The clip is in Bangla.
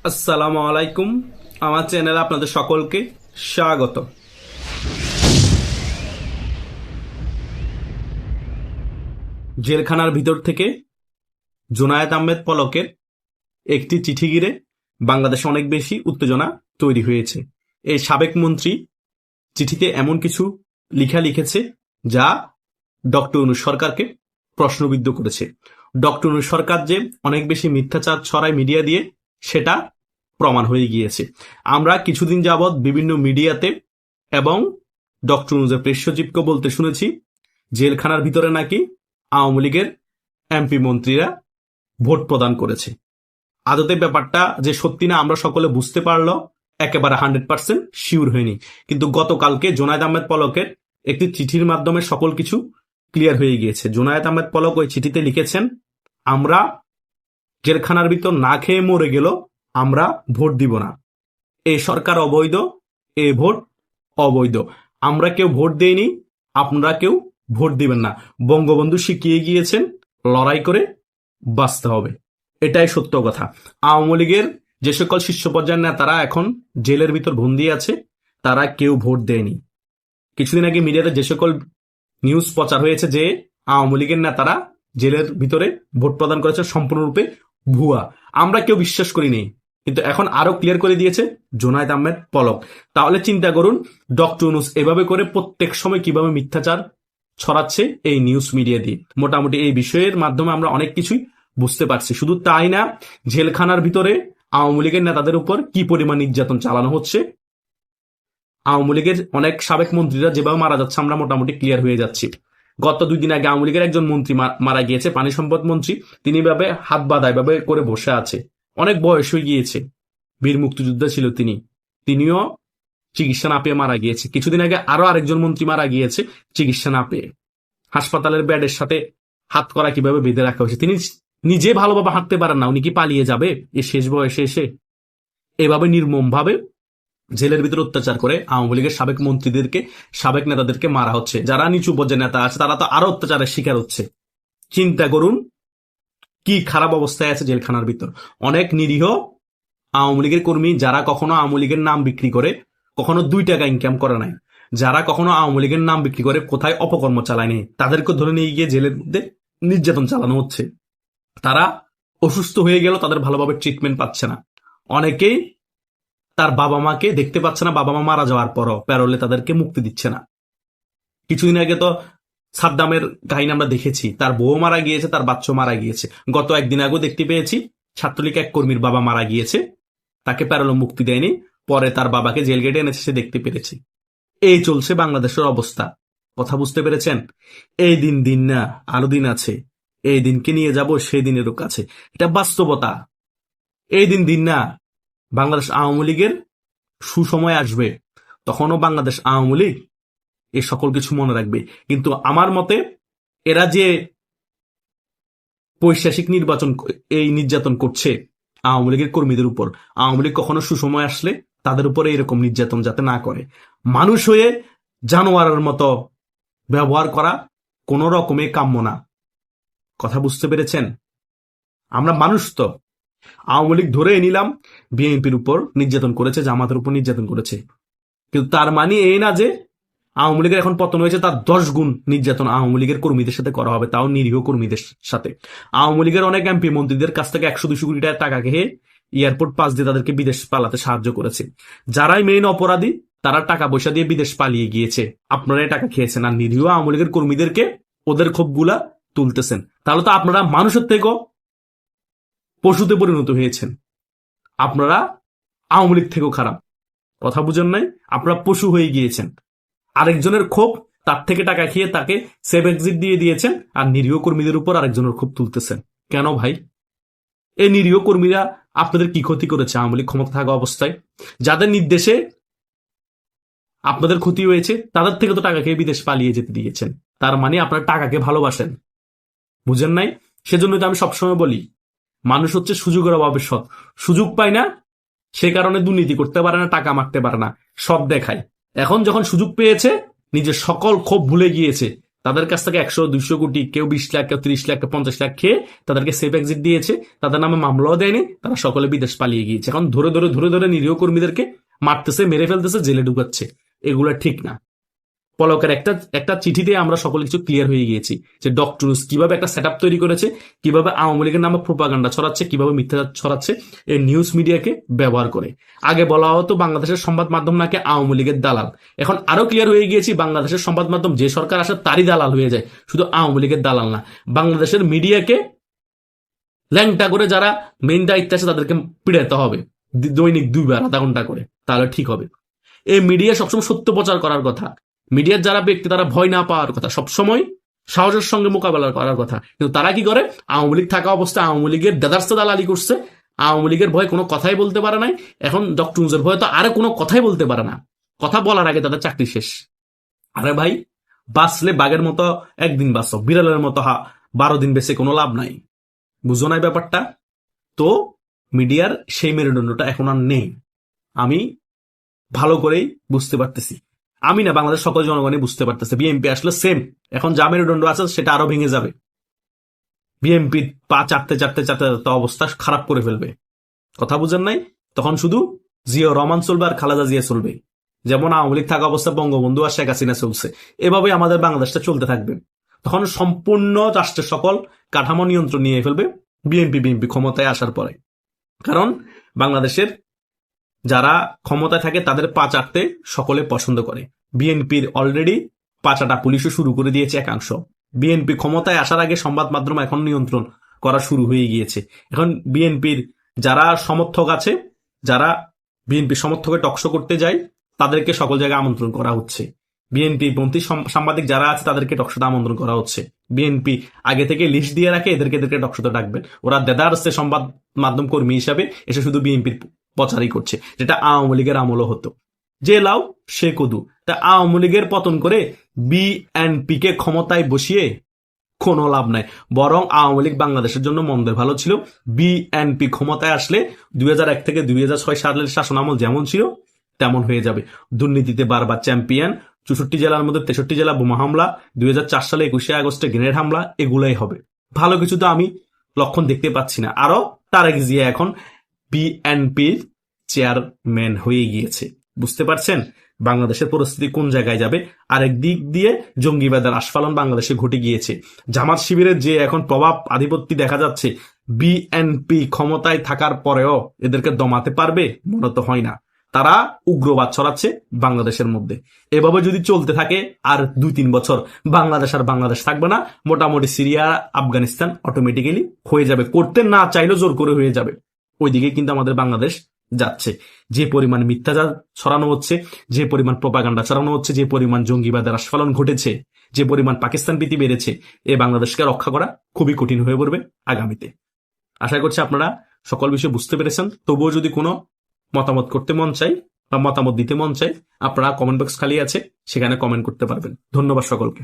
আসসালামু আলাইকুম। আমার চ্যানেলে আপনাদের সকলকে স্বাগত। জেলখানার ভিতর থেকে জুনায়েদ আহমেদ পলকের একটি চিঠি ঘিরে বাংলাদেশে অনেক বেশি উত্তেজনা তৈরি হয়েছে। এই সাবেক মন্ত্রী চিঠিতে এমন কিছু লিখেছে যা ডক্টর ইউনূস সরকারকে প্রশ্নবিদ্ধ করেছে। ডক্টর ইউনূস সরকার যে অনেক বেশি মিথ্যাচার ছড়ায় মিডিয়া দিয়ে, সেটা প্রমাণ হয়ে গিয়েছে। আমরা কিছুদিন যাবৎ বিভিন্ন মিডিয়াতে এবং ডক্টর ইউনূসের প্রেস সচিবকে বলতে শুনেছি জেলখানার ভিতরে নাকি আওয়ামী লীগের এমপি মন্ত্রীরা ভোট প্রদান করেছে। আদতে ব্যাপারটা যে সত্যি না আমরা সকলে বুঝতে পারলো একেবারে 100% শিওর হয়নি, কিন্তু গতকালকে জুনায়েদ আহমেদ পলকের একটি চিঠির মাধ্যমে সকল কিছু ক্লিয়ার হয়ে গিয়েছে। জুনায়েদ আহমেদ পলক ওই চিঠিতে লিখেছেন, আমরা জেলখানার ভিতর না খেয়ে মরে গেল, আমরা ভোট দিব না। এই সরকার অবৈধ, এই ভোট অবৈধ। আমরা কেউ ভোট দেইনি, আপনারা কেউ ভোট দিবেন না। বঙ্গবন্ধু শিখিয়ে গিয়েছেন লড়াই করে বাঁচতে হবে, এটাই সত্য কথা। আওয়ামী লীগের যে সকল শীর্ষ পর্যায়ের নেতারা এখন জেলের ভিতর বন্দী আছে, তারা কেউ ভোট দেয়নি। কিছুদিন আগে মিডিয়াতে যে সকল নিউজ প্রচার হয়েছে যে আওয়ামী লীগের নেতারা জেলের ভিতরে ভোট প্রদান করেছে, সম্পূর্ণরূপে ভুয়া। আমরা কেউ বিশ্বাস করিনি, কিন্তু এখন আরো ক্লিয়ার করে দিয়েছে জুনায়েদ আহমেদ পলক। তাহলে চিন্তা করুন ডক্টর ইউনূস এভাবে করে প্রত্যেক সময় কিভাবে মিথ্যাচার ছড়াচ্ছে এই নিউজ মিডিয়া দিয়ে। মোটামুটি এই বিষয়ের মাধ্যমে আমরা অনেক কিছুই বুঝতে পারছি। শুধু তাই না, জেলখানার ভিতরে আওয়ামী লীগের নেতাদের উপর কি পরিমাণ নির্যাতন চালানো হচ্ছে, আওয়ামী লীগের অনেক সাবেক মন্ত্রীরা যেভাবে মারা যাচ্ছে, আমরা মোটামুটি ক্লিয়ার হয়ে যাচ্ছি। গত 2 দিন আগে আওয়ামী লীগের একজন মন্ত্রী মারা গিয়েছে, পানি সম্পদ মন্ত্রী। তিনি ভাবে হাত বাঁধা এভাবে করে বসে আছে, অনেক বয়স হয়ে গিয়েছে, বীর মুক্তিযোদ্ধা ছিল তিনি, তিনিও চিকিৎসা না পেয়ে মারা গিয়েছে। কিছুদিন আগে আরো আরেকজন মন্ত্রী মারা গিয়েছে চিকিৎসা না পেয়ে। হাসপাতালের বেডের সাথে হাত করা কিভাবে বেঁধে রাখা হয়েছে। তিনি নিজে ভালোভাবে হাঁটতে পারেন না, উনি কি পালিয়ে যাবে এই শেষ বয়সে এসে? এভাবে নির্মম ভাবে জেলের ভিতরে অত্যাচার করে আওয়ামী লীগের সাবেক মন্ত্রীদেরকে, সাবেক নেতাদেরকে মারা হচ্ছে। যারা নিচু পর্যায়ের নেতা আছে তারা তো আরো অত্যাচারের শিকার হচ্ছে। চিন্তা করুন কি খারাপ অবস্থায় আছে জেলখানার ভিতর। অনেক নিরীহ আওয়ামী লীগের কর্মী যারা কখনো আওয়ামী লীগের নাম বিক্রি করে কখনো 2 টাকা ইনকাম করে নাই, যারা কখনো আওয়ামী লীগের নাম বিক্রি করে কোথায় অপকর্ম চালায়নি, তাদেরকে ধরে নিয়ে গিয়ে জেলের মধ্যে নির্যাতন চালানো হচ্ছে। তারা অসুস্থ হয়ে গেল, তাদের ভালোভাবে ট্রিটমেন্ট পাচ্ছে না। অনেকেই তার বাবা মাকে দেখতে পাচ্ছে না, বাবা মা মারা যাওয়ার পরও প্যারোলে তাদেরকে মুক্তি দিচ্ছে না। কিছুদিন আগে তো সাদ্দামের কাহিনী আমরা দেখেছি, তার বউ মারা গিয়েছে, তার বাচ্চা মারা গিয়েছে। গত একদিন আগেও দেখতে পেয়েছি ছাত্রলীগ এক কর্মীর বাবা মারা গিয়েছে, তাকে প্যারোলে মুক্তি দেয়নি, পরে তার বাবাকে জেল গেটে এনেছে, সে দেখতে পেরেছি। এই চলছে বাংলাদেশের অবস্থা। কথা বুঝতে পেরেছেন? এই দিন দিন না, আরো দিন আছে। এই দিনকে নিয়ে যাব সেই দিনেরও কাছে, এটা বাস্তবতা। এই দিন দিন না, বাংলাদেশ আওয়ামী লীগের সুসময় আসবে, তখনও বাংলাদেশ আওয়ামী লীগ এই সকল কিছু মনে রাখবে। কিন্তু আমার মতে এরা যে পৈশাচিক এই নির্যাতন করছে আওয়ামী লীগের কর্মীদের উপর, আওয়ামী লীগ কখনো সুসময় আসলে তাদের উপরে এরকম নির্যাতন যাতে না করে। মানুষ হয়ে জানোয়ারের মতো ব্যবহার করা কোন রকমে কাম্য না। কথা বুঝতে পেরেছেন? আমরা মানুষ তো। আওয়ামী লীগ ধরে নিলাম বিএনপির উপর নির্যাতন করেছে, জামাতের উপর নির্যাতন করেছে, কিন্তু তার মানে এই না যে আওয়ামী লীগের এখন পতন হয়েছে তার 10 গুণ নির্যাতন আওয়ামী লীগের কর্মীদের সাথে করা হবে, তাও নিরীহ কর্মীদের সাথে। আওয়ামী লীগের অনেক এমপি মন্ত্রীদের কাছ থেকে 100-200 কোটি টাকা খেয়ে এয়ারপোর্ট পাস দিয়ে তাদেরকে বিদেশ পালাতে সাহায্য করেছে। যারাই মেইন অপরাধী তারা টাকা পয়সা দিয়ে বিদেশ পালিয়ে গিয়েছে, আপনারাই টাকা খেয়েছেন, আর নিরীহ আওয়ামী লীগের কর্মীদেরকে ওদের ক্ষোভগুলা তুলতেছেন। তাহলে তো আপনারা মানুষের থেকেও পশুতে পরিণত হয়েছেন। আপনারা আওয়ামী লীগ থেকেও খারাপ। কথা বুঝেন নাই? আপনারা পশু হয়ে গিয়েছেন। আরেকজনের ক্ষোভ, তার থেকে টাকা খেয়ে তাকে সেভ এক্সিট দিয়ে দিয়েছেন, আর নিরীহ কর্মীদের উপর আরেকজনের ক্ষোভ তুলতেছেন। কেন ভাই? এই নিরীহ কর্মীরা আপনাদের কি ক্ষতি করেছে আওয়ামী লীগ ক্ষমতা থাকা অবস্থায়? যাদের নির্দেশে আপনাদের ক্ষতি হয়েছে তাদের থেকে তো টাকা খেয়ে বিদেশ পালিয়ে যেতে দিয়েছেন। তার মানে আপনারা টাকাকে ভালোবাসেন। বুঝেন নাই? সেজন্য তো আমি সবসময় বলি মানুষ হচ্ছে সুযোগের অভাবে সৎ। সুযোগ পায় না, সে কারণে দুর্নীতি করতে পারে না, টাকা মারতে পারে না, সব দেখায়। এখন যখন সুযোগ পেয়েছে নিজের সকল ক্ষোভ ভুলে গিয়েছে, তাদের কাছ থেকে 100-200 কোটি, কেউ 20 লাখ, কেউ 30 লাখ, কেউ 50 লাখ খেয়ে তাদেরকে সেফ এক্সিট দিয়েছে, তাদের নামে মামলাও দেয়নি, তারা সকলে বিদেশ পালিয়ে গিয়েছে। এখন ধরে নিরীহ কর্মীদেরকে মারতেছে, মেরে ফেলতেছে, জেলে ঢুকাচ্ছে। এগুলো ঠিক না। পলকের একটা চিঠিতে আমরা সকল কিছু ক্লিয়ার হয়ে গিয়েছি যে ডক্টর ইউনূস কিভাবে একটা সেটআপ তৈরি করেছে, কিভাবে আওয়ামী লীগের নামে প্রোপাগান্ডা ছড়াচ্ছে, কিভাবে মিথ্যা ছড়াচ্ছে এই নিউজ মিডিয়াকে ব্যবহার করে। আগে বলা হতো বাংলাদেশের সংবাদ মাধ্যম নাকি আওয়ামী লীগের দালাল, এখন আরো ক্লিয়ার হয়ে গিয়েছি বাংলাদেশের সংবাদ মাধ্যম যে সরকার আসে তারই দালাল হয়ে যায়, শুধু আওয়ামী লীগের দালাল না। বাংলাদেশের মিডিয়াকে ল্যাংটা করে যারা মেইন দায়িত্বে আছে তাদেরকে পিড়াতে হবে দৈনিক 2 বার আধা ঘন্টা করে, তাহলে ঠিক হবে। এই মিডিয়া সবসময় সত্য প্রচার করার কথা, মিডিয়ার যারা ব্যক্তি তারা ভয় না পাওয়ার কথা, সবসময় সাহসের সঙ্গে মোকাবেলা করার কথা। কিন্তু তারা কি করে, আওয়ামী লীগ থাকা অবস্থায় আওয়ামী লীগের দেদারস্তে দালালি করছে, আওয়ামী লীগের ভয়ে কোনো কথাই বলতে পারে নাই, এখন ডক্টর ইউনূসের ভয়ে তো আরো কোনো কথাই বলতে পারে না, কথা বলার আগে তাদের চাকরি শেষ। আরে ভাই, বাঁচলে বাঘের মতো একদিন বাঁচো, বিড়ালের মতো 12 দিন বেঁচে কোনো লাভ নাই, বুঝো নাই ব্যাপারটা? তো মিডিয়ার সেই মেরুদণ্ডটা এখন আর নেই, আমি ভালো করেই বুঝতে পারতেছি। আমি না, বাংলাদেশ সকল জনগণই বুঝতে পারতেছে। বিএনপি আসলে সেম, এখন যা মেরুদণ্ড আছে সেটা আরো ভেঙে যাবে। বিএনপি পা চাটতে চাটতে চাটতে অবস্থা খারাপ করে ফেলবে, কথা বুঝেন নাই? তখন শুধু জিয়া রহমান চলবে আর খালেদা জিয়া চলবে। যেমন আওয়ামী লীগ থাকা অবস্থা বঙ্গবন্ধু আর শেখ হাসিনা চলছে, এভাবে আমাদের বাংলাদেশটা চলতে থাকবে। তখন সম্পূর্ণ রাষ্ট্রের সকল কাঠামো নিয়ন্ত্রণ নিয়ে ফেলবে বিএনপি ক্ষমতায় আসার পরে। কারণ বাংলাদেশের যারা ক্ষমতায় থাকে তাদের পা চাটতে সকলে পছন্দ করে। বিএনপির অলরেডি পাচাটা পুলিশও শুরু করে দিয়েছে একাংশ। বিএনপি ক্ষমতায় আসার আগে সংবাদ মাধ্যম এখন নিয়ন্ত্রণ করা শুরু হয়ে গিয়েছে। এখন বিএনপির যারা সমর্থক আছে, যারা বিএনপি সমর্থকে টকশো করতে যায়, তাদেরকে সকল জায়গায় আমন্ত্রণ করা হচ্ছে। বিএনপি পন্থী সাংবাদিক যারা আছে তাদেরকে টকশোতে আমন্ত্রণ করা হচ্ছে। বিএনপি আগে থেকে লিস্ট দিয়ে রাখে এদেরকে টকশোতে ডাকবেন। ওরা দেদারসে সংবাদ মাধ্যম কর্মী হিসাবে এসে শুধু বিএনপির প্রচারই করছে, যেটা আওয়ামী লীগের আমলও হতো। যে লাউ সে কদু। তা আওয়ামী লীগের পতন করে বিএনপি কে ক্ষমতায় বসিয়ে কোনো লাভ নাই, বরং আওয়ামী লীগ বাংলাদেশের জন্য মন্দের ভালো ছিল। বিএনপি ক্ষমতায় আসলে 2001 থেকে 2006 সালের শাসনামল যেমন ছিল তেমন হয়ে যাবে। দুর্নীতিতে বারবার চ্যাম্পিয়ন, 64 জেলার মধ্যে 63 জেলা বোমা হামলা, 2004 সালে 21 আগস্টে গ্রেনেড হামলা, এগুলাই হবে। ভালো কিছু তো আমি লক্ষণ দেখতে পাচ্ছি না। আরো তারেক জিয়া এখন বিএনপির চেয়ারম্যান হয়ে গিয়েছে, বুঝতে পারছেন বাংলাদেশের পরিস্থিতি কোন জায়গায় যাবে। আরেক দিক দিয়ে জঙ্গিবাদের আস্ফালন বাংলাদেশে ঘটে গিয়েছে। জামাত শিবিরের যে এখন প্রভাব আধিপত্য দেখা যাচ্ছে, বিএনপি ক্ষমতায় থাকার পরেও এদেরকে দমাতে পারবে মনে তো হয় না। তারা উগ্রবাদ ছড়াচ্ছে বাংলাদেশের মধ্যে। এভাবে যদি চলতে থাকে আর 2-3 বছর বাংলাদেশ আর বাংলাদেশ থাকবে না, মোটামুটি সিরিয়া আফগানিস্তান অটোমেটিক্যালি হয়ে যাবে, করতে না চাইলেও জোর করে হয়ে যাবে। ওইদিকে কিন্তু আমাদের বাংলাদেশ যাচ্ছে। যে পরিমাণ মিথ্যাচার ছড়ানো হচ্ছে, যে পরিমাণ প্রোপাগান্ডা ছড়ানো হচ্ছে, যে পরিমাণ জঙ্গিবাদের আস্ফালন ঘটেছে, যে পরিমাণ পাকিস্তান প্রীতি বেড়েছে, এ বাংলাদেশকে রক্ষা করা খুবই কঠিন হয়ে পড়বে আগামীতে। আশা করছি আপনারা সকল বিষয় বুঝতে পেরেছেন। তবুও যদি কোনো মতামত করতে মন চাই বা মতামত দিতে মন চাই, আপনারা কমেন্ট বক্স খালি আছে, সেখানে কমেন্ট করতে পারবেন। ধন্যবাদ সকলকে।